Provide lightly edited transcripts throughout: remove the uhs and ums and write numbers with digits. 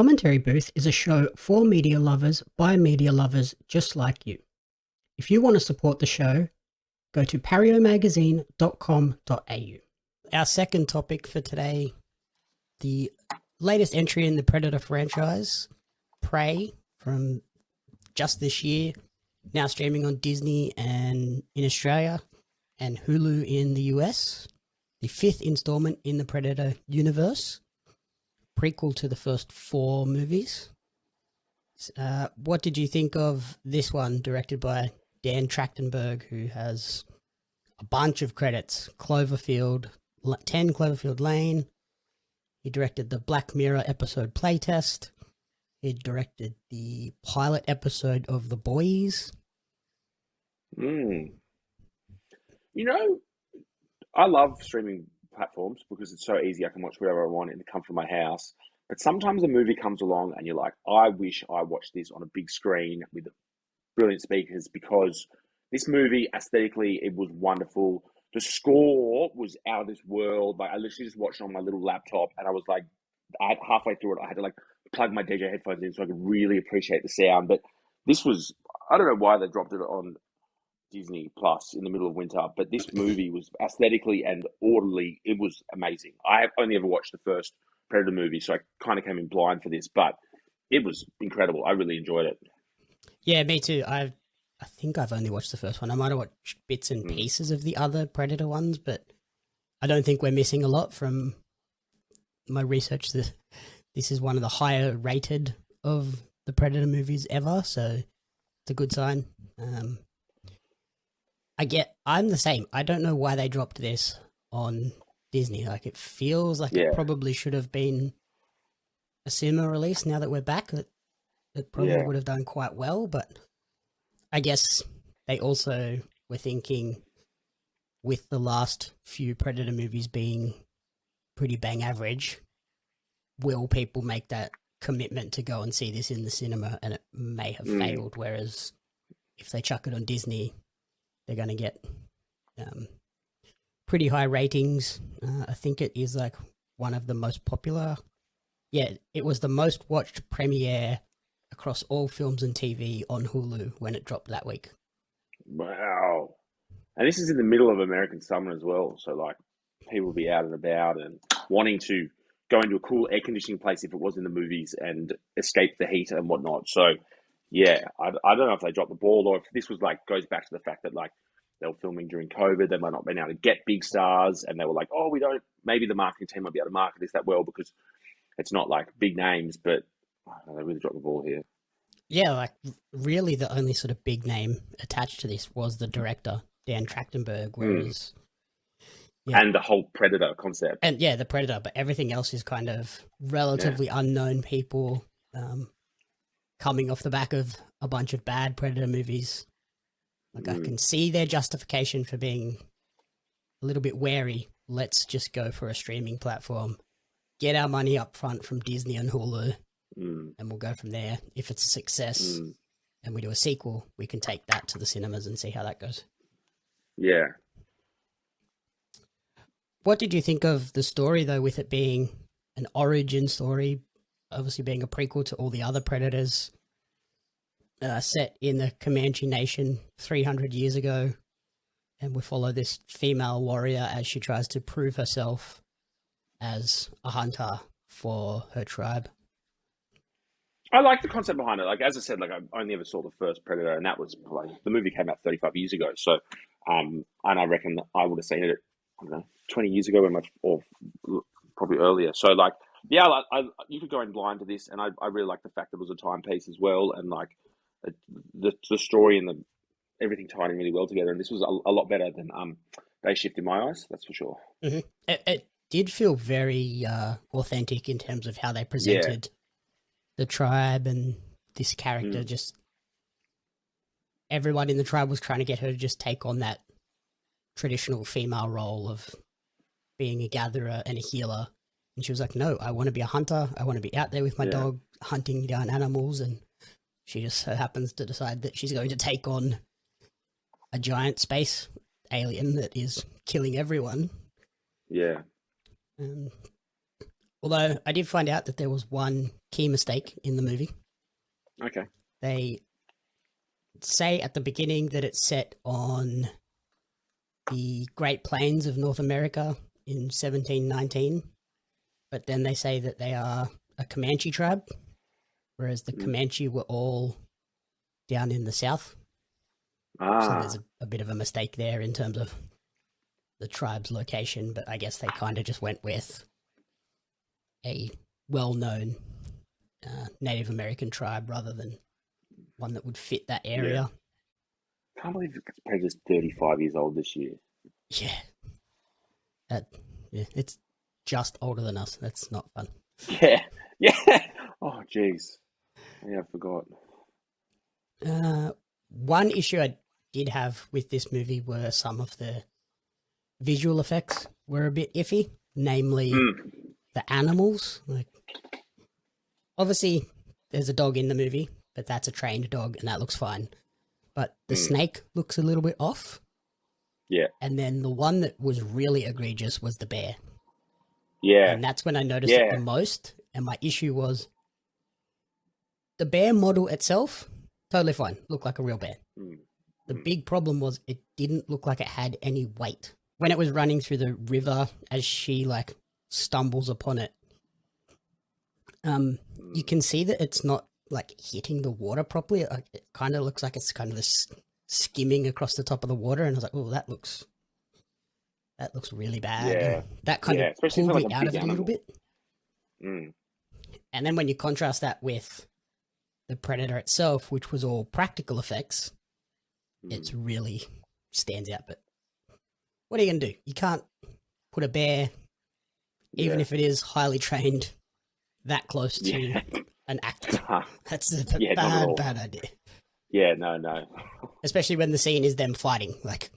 Commentary Booth is a show for media lovers by media lovers just like you. If you want to support the show, go to pariomagazine.com.au. Our second topic for today, the latest entry in the Predator franchise, Prey, from just this year, now streaming on Disney and in Australia and Hulu in the US. The fifth installment in the Predator universe, prequel to the first 4 movies. What did you think of this one, directed by Dan Trachtenberg, who has a bunch of credits? 10 Cloverfield Lane. He directed the Black Mirror episode Playtest. He directed the pilot episode of The Boys. You know, I love streaming platforms because it's so easy. I can watch whatever I want in the comfort of my house. But sometimes a movie comes along and you're like, I wish I watched this on a big screen with brilliant speakers, because this movie, aesthetically, it was wonderful. The score was out of this world. Like, I literally just watched it on my little laptop, and I was like, halfway through it, I had to like plug my DJ headphones in so I could really appreciate the sound. But this was, I don't know why they dropped it on Disney Plus in the middle of winter, but this movie was aesthetically and orderly. It was amazing. I have only ever watched the first Predator movie, so I kind of came in blind for this, but it was incredible. I really enjoyed it. Yeah, me too. I think I've only watched the first one. I might have watched bits and pieces of the other Predator ones, but I don't think we're missing a lot from my research. This is one of the higher rated of the Predator movies ever, so it's a good sign. I'm the same. I don't know why they dropped this on Disney. Like, it feels like it probably should have been a cinema release. Now that we're back, it probably would have done quite well, but I guess they also were thinking, with the last few Predator movies being pretty bang average, will people make that commitment to go and see this in the cinema? And it may have failed, whereas if they chuck it on Disney, they're going to get pretty high ratings. I think it is like one of the most popular. Yeah, it was the most watched premiere across all films and TV on Hulu when it dropped that week. Wow. And this is in the middle of American summer as well. So, like, people will be out and about and wanting to go into a cool air conditioning place if it was in the movies and escape the heat and whatnot. So, yeah, I don't know if they dropped the ball, or if this was like, goes back to the fact that, like, they were filming during COVID, they might not been able to get big stars, and they were like, oh, maybe the marketing team might be able to market this that well because it's not like big names, but they really dropped the ball here. Yeah, like, really the only sort of big name attached to this was the director, Dan Trachtenberg, whereas... Yeah. And the whole Predator concept. And yeah, the Predator, but everything else is kind of relatively unknown people coming off the back of a bunch of bad Predator movies. Like, I can see their justification for being a little bit wary. Let's just go for a streaming platform, get our money up front from Disney and Hulu, and we'll go from there. If it's a success and we do a sequel, we can take that to the cinemas and see how that goes. Yeah. What did you think of the story, though, with it being an origin story, obviously being a prequel to all the other Predators, set in the Comanche Nation 300 years ago, and we follow this female warrior as she tries to prove herself as a hunter for her tribe? I like the concept behind it. Like, as I said, like, I only ever saw the first Predator, and that was like, the movie came out 35 years ago. So, and I reckon that I would have seen it, I don't know, 20 years ago, or probably earlier. So, like, yeah, you could go in blind to this, and I really like the fact that it was a timepiece as well, and like the story and everything tied in really well together. And this was a lot better than Day Shift in my eyes, that's for sure. Mm-hmm. It did feel very authentic in terms of how they presented the tribe and this character. Just everyone in the tribe was trying to get her to just take on that traditional female role of being a gatherer and a healer. And she was like, no, I want to be a hunter. I want to be out there with my dog hunting down animals. And she just so happens to decide that she's going to take on a giant space alien that is killing everyone. Yeah. Although I did find out that there was one key mistake in the movie. Okay. They say at the beginning that it's set on the Great Plains of North America in 1719, but then they say that they are a Comanche tribe, whereas the Comanche were all down in the south. So there's a bit of a mistake there in terms of the tribe's location, but I guess they kind of just went with a well-known Native American tribe rather than one that would fit that area. Can't believe Predator's 35 years old this year. Yeah. It's just older than us. That's not fun. Yeah. Oh, jeez. Yeah, I forgot. One issue I did have with this movie were some of the visual effects were a bit iffy, namely the animals. Like, obviously, there's a dog in the movie, but that's a trained dog, and that looks fine. But the snake looks a little bit off. Yeah. And then the one that was really egregious was the bear. Yeah. And that's when I noticed it the most. And my issue was the bear model itself, totally fine. Looked like a real bear. The big problem was it didn't look like it had any weight. When it was running through the river as she like stumbles upon it, you can see that it's not like hitting the water properly. It kind of looks like it's kind of this skimming across the top of the water. And I was like, oh, that looks really bad. Yeah. And that kind of especially pulled for, me like, a out big of it a little animal. bit. And then when you contrast that with the Predator itself, which was all practical effects, it's really stands out. But what are you going to do? You can't put a bear, even if it is highly trained, that close to an actor. That's a bad idea. Yeah, no. Especially when the scene is them fighting. Like,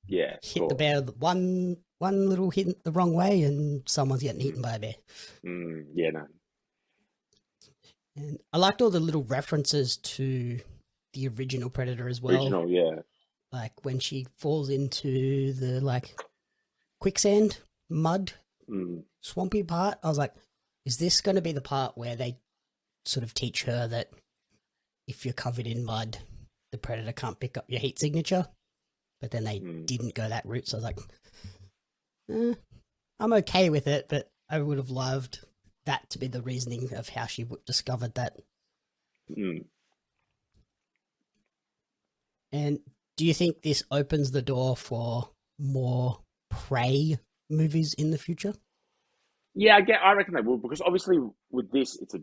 hit the bear one little hit the wrong way and someone's getting eaten by a bear. Yeah, no. And I liked all the little references to the original Predator as well. Original, yeah. Like when she falls into the like quicksand, mud, swampy part, I was like, is this going to be the part where they sort of teach her that if you're covered in mud, the Predator can't pick up your heat signature? But then they didn't go that route, so I was like, I'm okay with it, but I would have loved that to be the reasoning of how she discovered that. And do you think this opens the door for more Prey movies in the future? Yeah, I reckon they will, because obviously with this, it's a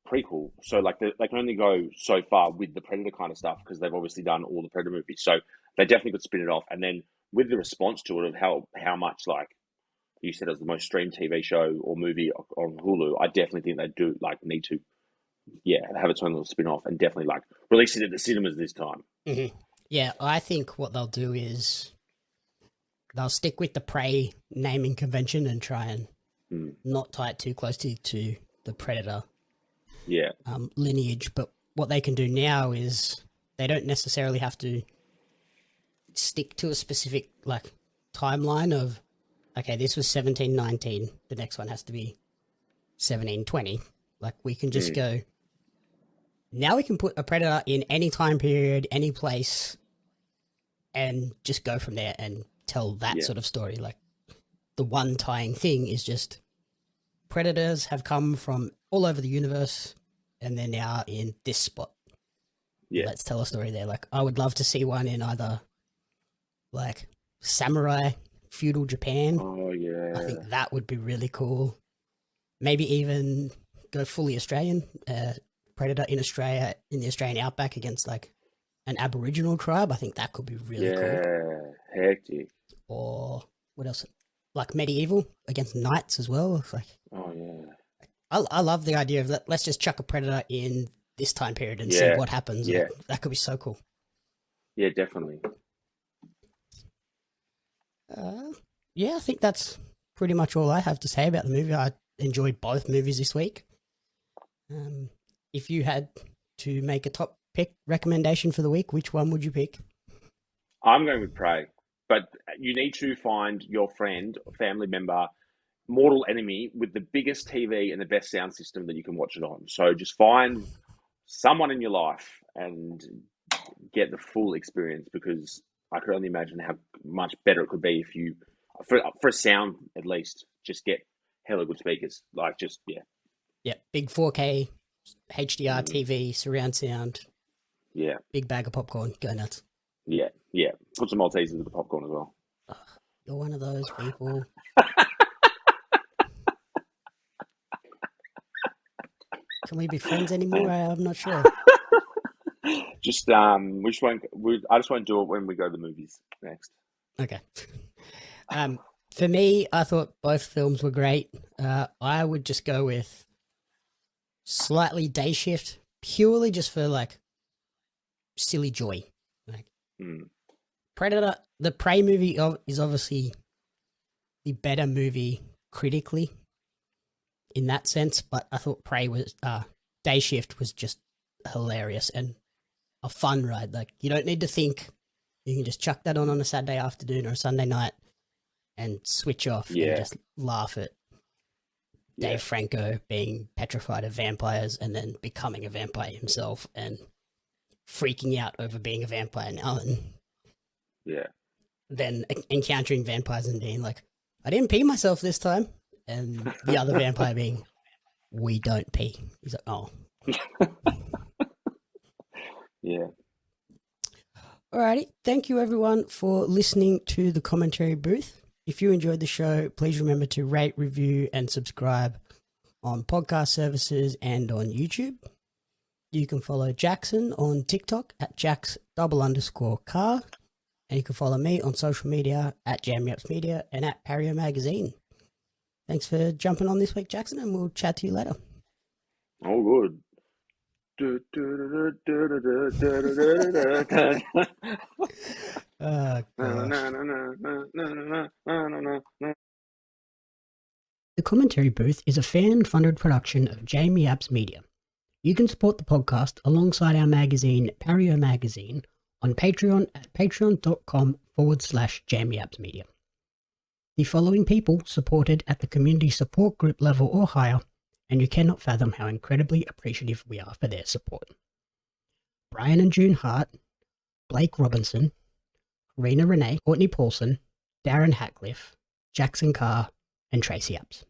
prequel, so like they can only go so far with the Predator kind of stuff because they've obviously done all the Predator movies. So they definitely could spin it off, and then with the response to it of how much, like you said, it was the most streamed TV show or movie on Hulu, I definitely think they do like need to, have its own little spin off and definitely like release it at the cinemas this time. Yeah, I think what they'll do is they'll stick with the Prey naming convention and try and not tie it too closely to the Predator lineage. But what they can do now is they don't necessarily have to stick to a specific like timeline of, okay, this was 1719, the next one has to be 1720. Like we can just go, now we can put a Predator in any time period, any place, and just go from there and tell that sort of story. Like the one tying thing is just Predators have come from all over the universe and they're now in this spot. Let's tell a story there. Like I would love to see one in either like samurai feudal Japan. Oh yeah, I think that would be really cool. Maybe even go fully Australian, Predator in Australia, in the Australian outback against like an Aboriginal tribe. I think that could be really cool. Yeah, hectic. Or what else? Like medieval against knights as well. It's like, oh yeah, I love the idea of that. Let's just chuck a Predator in this time period and see what happens. Yeah, that could be so cool. Yeah, definitely. I think that's pretty much all I have to say about the movie. I enjoyed both movies this week. If you had to make a top pick recommendation for the week, which one would you pick? I'm going with Prey, but you need to find your friend or family member, mortal enemy with the biggest TV and the best sound system that you can watch it on. So just find someone in your life and get the full experience, because I could only imagine how much better it could be if you, for sound at least, just get hella good speakers. Like just, yeah. Yeah, big 4K, HDR TV, surround sound. Yeah. Big bag of popcorn, go nuts. Yeah, yeah. Put some Maltesers with the popcorn as well. Oh, you're one of those people. Can we be friends anymore? I'm not sure. Just we just won't. I just won't do it when we go to the movies next. Okay. For me, I thought both films were great. I would just go with slightly Day Shift, purely just for like silly joy. Like Predator, the Prey movie is obviously the better movie critically in that sense, but I thought Day Shift was just hilarious and a fun ride. Like, you don't need to think. You can just chuck that on a Saturday afternoon or a Sunday night and switch off and just laugh at Dave Franco being petrified of vampires and then becoming a vampire himself and freaking out over being a vampire now, and then encountering vampires and being like, I didn't pee myself this time, and the other vampire being, we don't pee. He's like, oh. Yeah. Alrighty. Thank you everyone for listening to the commentary booth. If you enjoyed the show, please remember to rate, review, and subscribe on podcast services and on YouTube. You can follow Jaxon on TikTok at Jax_Carr. And you can follow me on social media at JamieUpsMedia and at Pario Magazine. Thanks for jumping on this week, Jaxon, and we'll chat to you later. Oh, good. The Commentary Booth is a fan-funded production of Jamie Apps Media. You can support the podcast alongside our magazine, Pario Magazine, on Patreon at patreon.com/JamieAppsMedia. The following people supported at the community support group level or higher, and you cannot fathom how incredibly appreciative we are for their support. Brian and June Hart, Blake Robinson, Rena Renee, Courtney Paulson, Darren Hatcliffe, Jaxon Carr, and Tracy Apps.